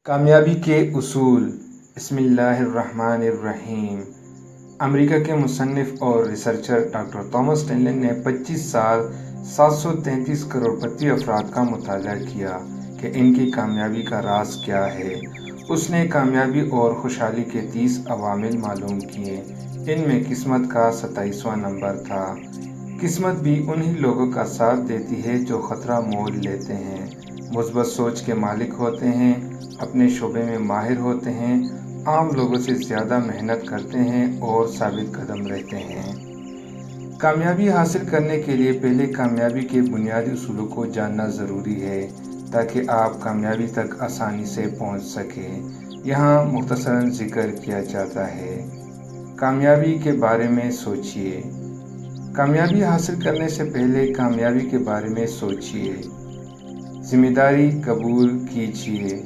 کامیابی کے اصول۔ بسم اللہ الرحمن الرحیم۔ امریکہ کے مصنف اور ریسرچر ڈاکٹر تھامس ٹنلن نے 25 سال 733 کروڑپتی افراد کا مطالعہ کیا کہ ان کی کامیابی کا راز کیا ہے۔ اس نے کامیابی اور خوشحالی کے 30 عوامل معلوم کیے۔ ان میں قسمت کا 27واں نمبر تھا۔ قسمت بھی انہی لوگوں کا ساتھ دیتی ہے جو خطرہ مول لیتے ہیں، مثبت سوچ کے مالک ہوتے ہیں، اپنے شعبے میں ماہر ہوتے ہیں، عام لوگوں سے زیادہ محنت کرتے ہیں اور ثابت قدم رہتے ہیں۔ کامیابی حاصل کرنے کے لیے پہلے کامیابی کے بنیادی اصولوں کو جاننا ضروری ہے تاکہ آپ کامیابی تک آسانی سے پہنچ سکیں۔ یہاں مختصراً ذکر کیا جاتا ہے۔ کامیابی کے بارے میں سوچیے۔ کامیابی حاصل کرنے سے پہلے کامیابی کے بارے میں سوچیے۔ ذمہ داری قبول کیجیے۔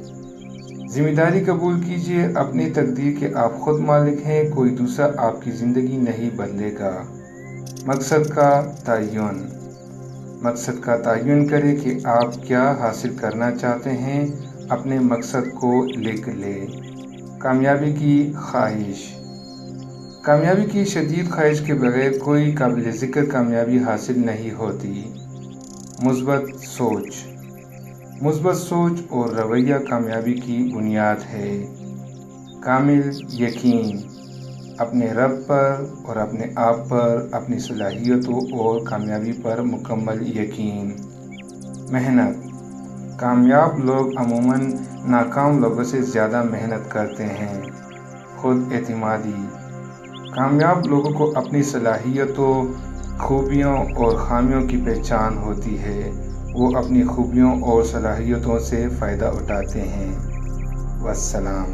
ذمہ داری قبول کیجیے اپنی تقدیر کے آپ خود مالک ہیں، کوئی دوسرا آپ کی زندگی نہیں بدلے گا۔ مقصد کا تعین۔ مقصد کا تعین کریں کہ آپ کیا حاصل کرنا چاہتے ہیں، اپنے مقصد کو لکھ لیں۔ کامیابی کی خواہش۔ کامیابی کی شدید خواہش کے بغیر کوئی قابل ذکر کامیابی حاصل نہیں ہوتی۔ مثبت سوچ۔ مثبت سوچ اور رویہ کامیابی کی بنیاد ہے۔ کامل یقین۔ اپنے رب پر اور اپنے آپ پر، اپنی صلاحیتوں اور کامیابی پر مکمل یقین۔ محنت۔ کامیاب لوگ عموماً ناکام لوگوں سے زیادہ محنت کرتے ہیں۔ خود اعتمادی۔ کامیاب لوگوں کو اپنی صلاحیتوں، خوبیوں اور خامیوں کی پہچان ہوتی ہے۔ وہ اپنی خوبیوں اور صلاحیتوں سے فائدہ اٹھاتے ہیں۔ والسلام۔